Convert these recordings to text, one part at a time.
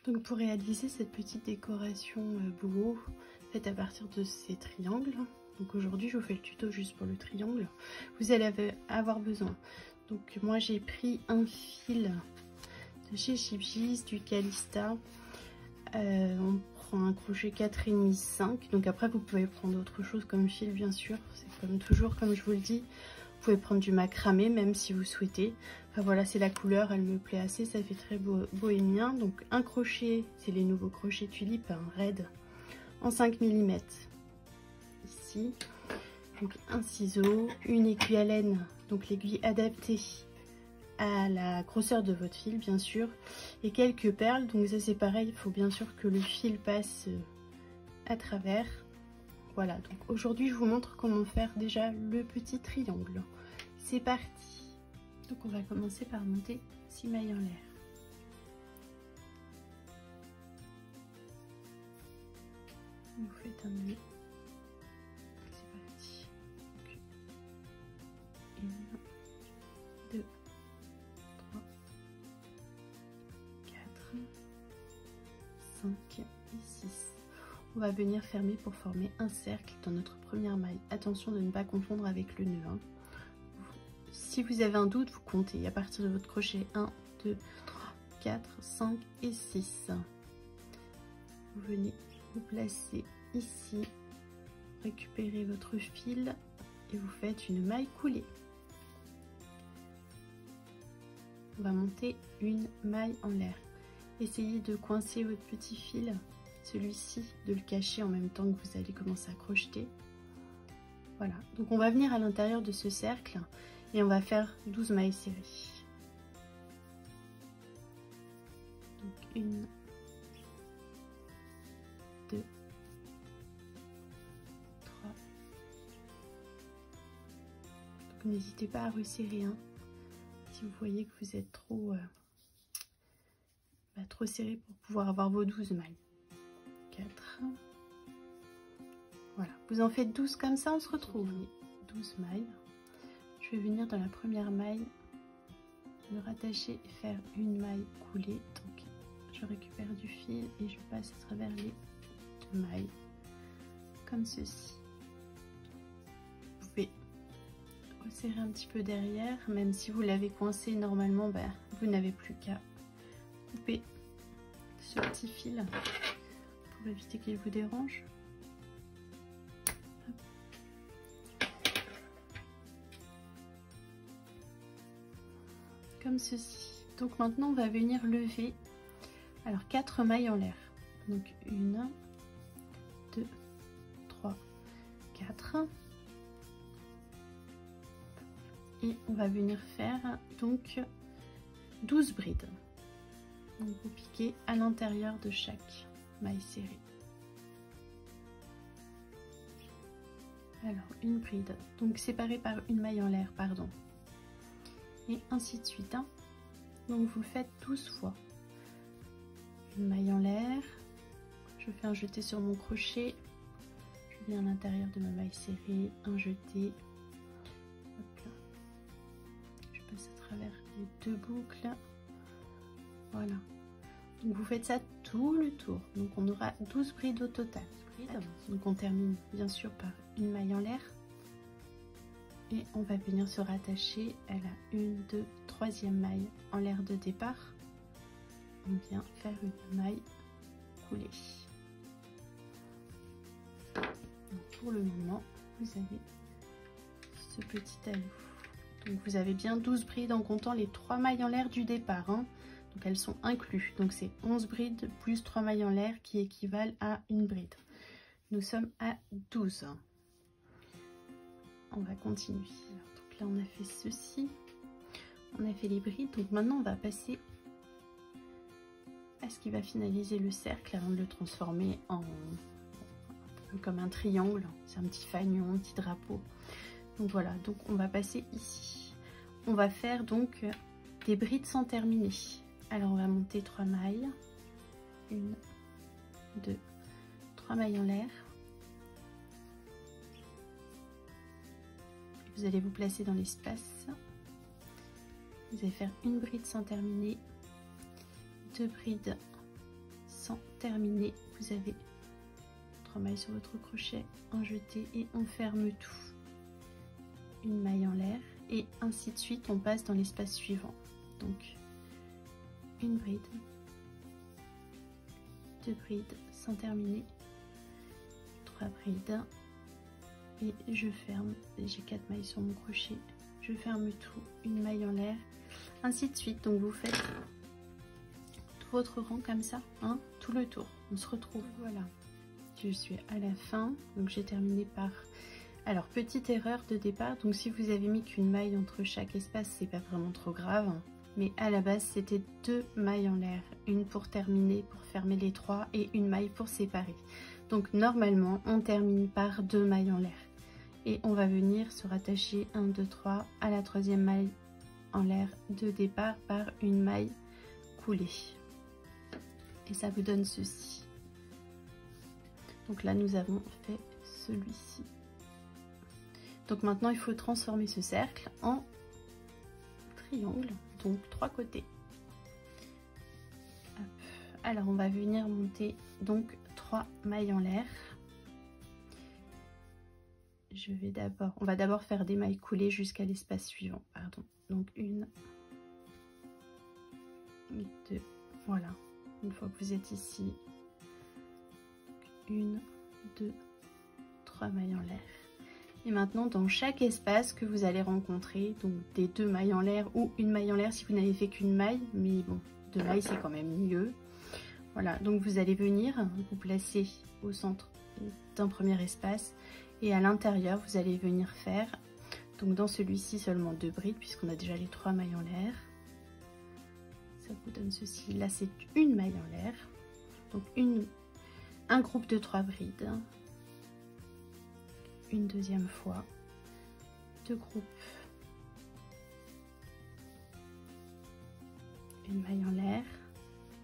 Donc pour réaliser cette petite décoration boho faite à partir de ces triangles, donc aujourd'hui je vous fais le tuto juste pour le triangle, vous allez avoir besoin. Donc moi j'ai pris un fil de chez Shipgees, du Calista, on prend un crochet 4,5, 5, donc après vous pouvez prendre autre chose comme fil bien sûr, c'est comme toujours comme je vous le dis. Vous pouvez prendre du macramé même si vous souhaitez. Enfin voilà, c'est la couleur, elle me plaît assez, ça fait très bohémien. Donc un crochet, c'est les nouveaux crochets Tulipe, un raid en 5 mm ici. Donc un ciseau, une aiguille à laine, donc l'aiguille adaptée à la grosseur de votre fil bien sûr, et quelques perles. Donc ça c'est pareil, il faut bien sûr que le fil passe à travers. Voilà, donc aujourd'hui je vous montre comment faire déjà le petit triangle. C'est parti. Donc on va commencer par monter 6 mailles en l'air. Vous faites un nœud. C'est parti. Donc, 1, 2, 3, 4, 5 et 6. On va venir fermer pour former un cercle dans notre première maille. Attention de ne pas confondre avec le nœud. Hein. Si vous avez un doute, vous comptez à partir de votre crochet 1, 2, 3, 4, 5 et 6. Vous venez vous placer ici, récupérez votre fil et vous faites une maille coulée. On va monter une maille en l'air. Essayez de coincer votre petit fil, celui-ci, de le cacher en même temps que vous allez commencer à crocheter. Voilà, donc on va venir à l'intérieur de ce cercle et on va faire 12 mailles serrées. Donc 1, 2, 3. Donc n'hésitez pas à resserrer si vous voyez que vous êtes trop serré pour pouvoir avoir vos 12 mailles. 4. Voilà, vous en faites 12 comme ça, on se retrouve. 12 mailles. Je vais venir dans la première maille, le rattacher et faire une maille coulée. Donc je récupère du fil et je passe à travers les 2 mailles, comme ceci. Vous pouvez resserrer un petit peu derrière, même si vous l'avez coincé normalement, vous n'avez plus qu'à couper ce petit fil pour éviter qu'il vous dérange. Comme ceci. Donc maintenant on va venir lever 4 mailles en l'air. Donc 1, 2, 3, 4. Et on va venir faire donc 12 brides. Donc vous piquez à l'intérieur de chaque maille serrée. Alors une bride, donc séparée par une maille en l'air, pardon. Et ainsi de suite. Hein. Donc vous faites 12 fois. Une maille en l'air, je fais un jeté sur mon crochet, je viens à l'intérieur de ma maille serrée, un jeté, hop, je passe à travers les 2 boucles, voilà. Donc vous faites ça tout le tour, donc on aura 12 brides au total. Donc on termine bien sûr par une maille en l'air. Et on va venir se rattacher à la 1, 2, 3e maille en l'air de départ. On vient faire une maille coulée. Donc pour le moment, vous avez ce petit talus. Donc vous avez bien 12 brides en comptant les 3 mailles en l'air du départ. Hein. Donc elles sont incluses. Donc c'est 11 brides plus 3 mailles en l'air qui équivalent à une bride. Nous sommes à 12. On va continuer. Alors, donc là on a fait ceci, on a fait les brides, donc maintenant on va passer à ce qui va finaliser le cercle avant de le transformer en un peu comme un triangle. C'est un petit fanion, un petit drapeau. Donc voilà, donc on va passer ici. On va faire donc des brides sans terminer. Alors on va monter 3 mailles, 1, 2, 3 mailles en l'air. Vous allez vous placer dans l'espace. Vous allez faire une bride sans terminer, 2 brides sans terminer. Vous avez 3 mailles sur votre crochet, un jeté et on ferme tout. Une maille en l'air et ainsi de suite, on passe dans l'espace suivant. Donc une bride, 2 brides sans terminer, 3 brides et je ferme. J'ai 4 mailles sur mon crochet, je ferme tout, une maille en l'air, ainsi de suite. Donc vous faites tout votre rang comme ça, hein, tout le tour. On se retrouve, voilà. Je suis à la fin, donc j'ai terminé par... Alors, petite erreur de départ, donc si vous avez mis qu'une maille entre chaque espace, c'est pas vraiment trop grave. Mais à la base, c'était 2 mailles en l'air. Une pour terminer, pour fermer les 3 et une maille pour séparer. Donc normalement, on termine par 2 mailles en l'air. Et on va venir se rattacher 1, 2, 3 à la 3e maille en l'air de départ par une maille coulée. Et ça vous donne ceci. Donc là, nous avons fait celui-ci. Donc maintenant, il faut transformer ce cercle en triangle, donc 3 côtés. Hop. Alors, on va venir monter donc 3 mailles en l'air. On va d'abord faire des mailles coulées jusqu'à l'espace suivant, pardon. Donc 1, 2, voilà. Une fois que vous êtes ici, 1, 2, 3 mailles en l'air. Et maintenant, dans chaque espace que vous allez rencontrer, donc des 2 mailles en l'air ou une maille en l'air si vous n'avez fait qu'une maille, mais bon, 2 mailles c'est quand même mieux. Voilà, donc vous allez venir vous placer au centre d'un premier espace et à l'intérieur, vous allez venir faire, donc dans celui-ci seulement 2 brides puisqu'on a déjà les 3 mailles en l'air. Ça vous donne ceci. Là, c'est une maille en l'air. Donc un groupe de 3 brides, une deuxième fois, 2 groupes, une maille en l'air,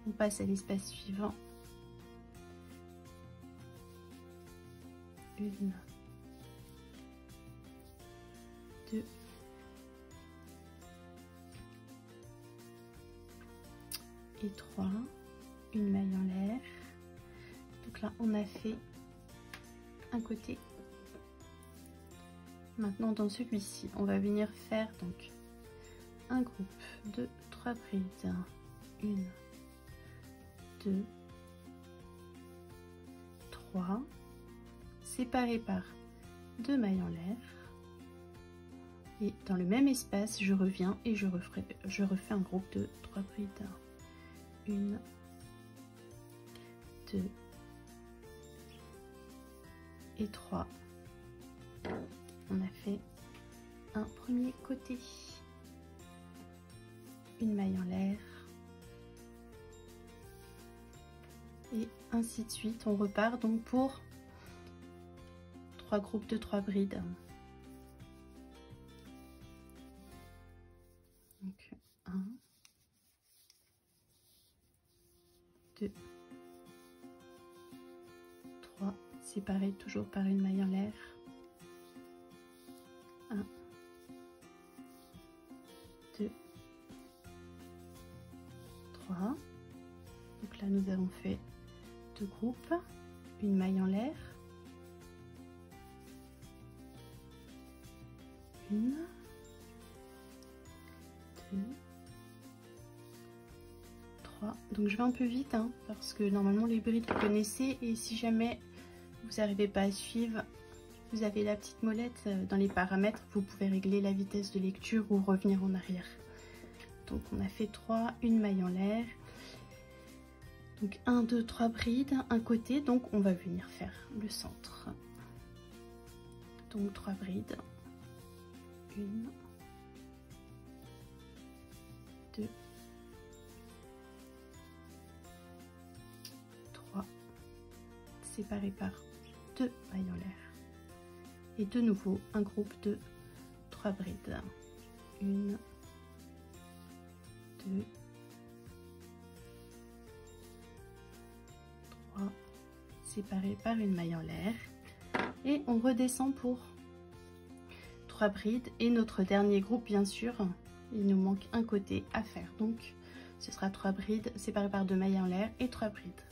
on passe à l'espace suivant, 1, 2 et 3, une maille en l'air. Donc là, on a fait un côté. Maintenant, dans celui-ci, on va venir faire donc un groupe de 3 brides. 1, 2, 3, séparés par 2 mailles en l'air. Et dans le même espace, je reviens et je refais un groupe de 3 brides. 1, 2 et 3. On a fait un premier côté, une maille en l'air et ainsi de suite. On repart donc pour 3 groupes de 3 brides. Donc 1, 2, 3, séparés toujours par une maille en l'air. 1, 2, 3. Donc là, nous avons fait 2 groupes, une maille en l'air, 1, 2, 3. Donc je vais un peu vite hein, parce que normalement les brides vous connaissez et si jamais vous n'arrivez pas à suivre, vous avez la petite molette dans les paramètres, vous pouvez régler la vitesse de lecture ou revenir en arrière. Donc on a fait 3, une maille en l'air. Donc 1, 2, 3 brides, un côté, donc on va venir faire le centre. Donc 3 brides. 1, 2, 3, séparés par 2 mailles en l'air. Et de nouveau un groupe de 3 brides. 1, 2, 3, séparés par une maille en l'air. Et on redescend pour 3 brides et notre dernier groupe, bien sûr, il nous manque un côté à faire. Donc ce sera 3 brides séparées par 2 mailles en l'air et 3 brides.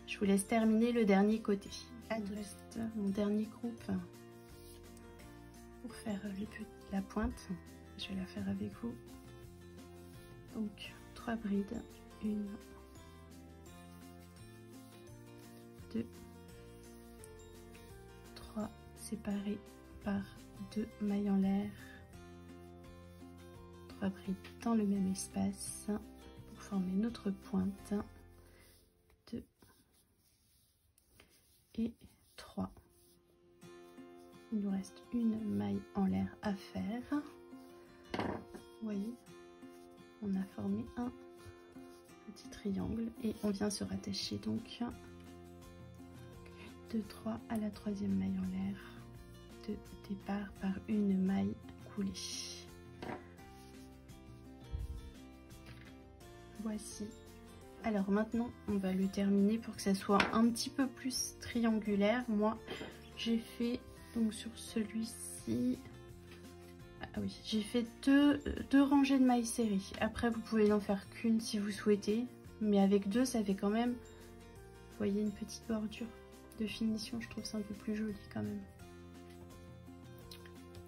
Je vous laisse terminer le dernier côté. Il me reste mon dernier groupe pour faire la pointe. Je vais la faire avec vous. Donc 3 brides, 1, 2, 3 séparées par 2 mailles en l'air, 3 brides dans le même espace pour former notre pointe, 2 et 3. Il nous reste une maille en l'air à faire. Vous voyez, on a formé un petit triangle et on vient se rattacher donc 2, 3 à la 3e maille en l'air de départ par une maille coulée. Voici. Alors maintenant on va le terminer pour que ça soit un petit peu plus triangulaire. Moi j'ai fait donc sur celui-ci, ah oui, j'ai fait deux rangées de mailles serrées. Après vous pouvez n'en faire qu'une si vous souhaitez, mais avec 2 ça fait quand même, vous voyez, une petite bordure de finition. Je trouve ça un peu plus joli quand même.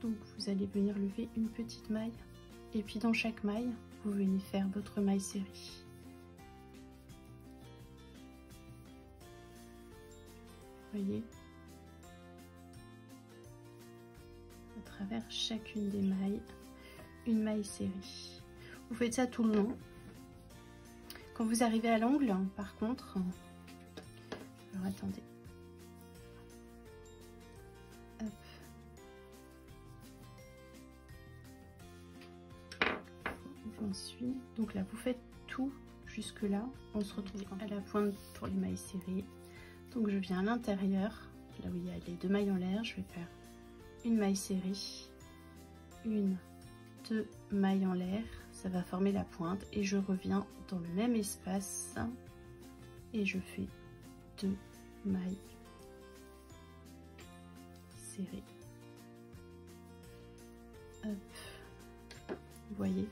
Donc vous allez venir lever une petite maille et puis dans chaque maille vous venez faire votre maille serrée. Vous voyez, à travers chacune des mailles, une maille serrée. Vous faites ça tout le long. Quand vous arrivez à l'angle, par contre, alors attendez, hop. J'en suis. Donc là, vous faites tout jusque là. On se retrouve à la pointe pour les mailles serrées. Donc je viens à l'intérieur, là où il y a les 2 mailles en l'air, je vais faire une maille serrée, 1, 2 mailles en l'air, ça va former la pointe et je reviens dans le même espace et je fais 2 mailles serrées. Hop. Vous voyez,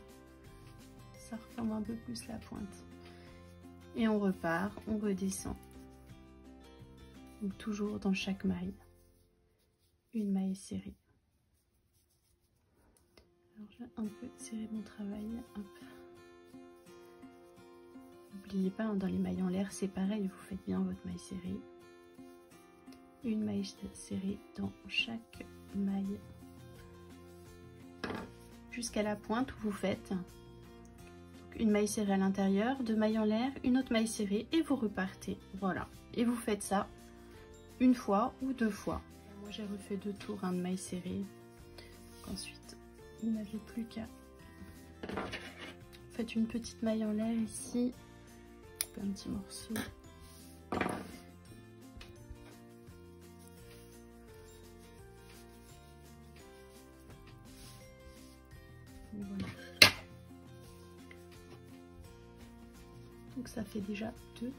ça reforme un peu plus la pointe et on repart, on redescend. Donc toujours dans chaque maille, une maille serrée. Alors j'ai un peu serré mon travail. N'oubliez pas, hein, dans les mailles en l'air, c'est pareil, vous faites bien votre maille serrée. Une maille serrée dans chaque maille. Jusqu'à la pointe où vous faites donc une maille serrée à l'intérieur, 2 mailles en l'air, une autre maille serrée et vous repartez. Voilà. Et vous faites ça une fois ou 2 fois. Moi j'ai refait 2 tours de mailles serrées. Ensuite, il n'avait plus qu'à faites une petite maille en l'air ici, un petit morceau. Voilà. Donc ça fait déjà 2.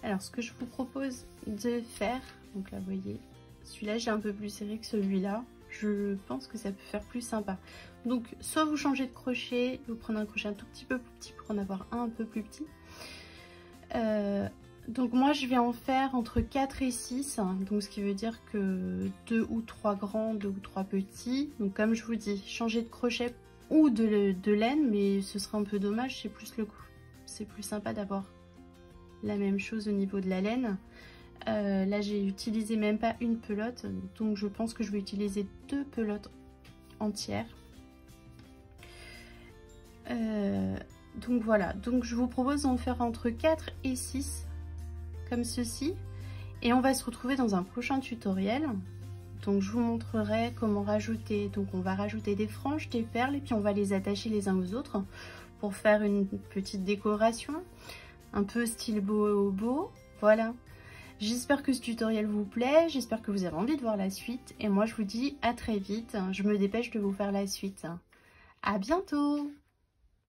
Alors ce que je vous propose de faire, donc là vous voyez, celui-là j'ai un peu plus serré que celui-là, je pense que ça peut faire plus sympa. Donc soit vous changez de crochet, vous prenez un crochet un tout petit peu plus petit pour en avoir un peu plus petit. Donc moi je vais en faire entre 4 et 6, donc ce qui veut dire que 2 ou 3 grands, 2 ou 3 petits. Donc comme je vous dis, changer de crochet ou de laine, mais ce sera un peu dommage, c'est plus le coup. C'est plus sympa d'avoir la même chose au niveau de la laine. Là j'ai utilisé même pas une pelote, donc je pense que je vais utiliser 2 pelotes entières. Donc voilà, donc je vous propose d'en faire entre 4 et 6 comme ceci, et on va se retrouver dans un prochain tutoriel. Donc je vous montrerai comment rajouter, donc on va rajouter des franges, des perles, et puis on va les attacher les uns aux autres pour faire une petite décoration un peu style beau. Voilà, j'espère que ce tutoriel vous plaît, j'espère que vous avez envie de voir la suite, et moi je vous dis à très vite. Je me dépêche de vous faire la suite. À bientôt.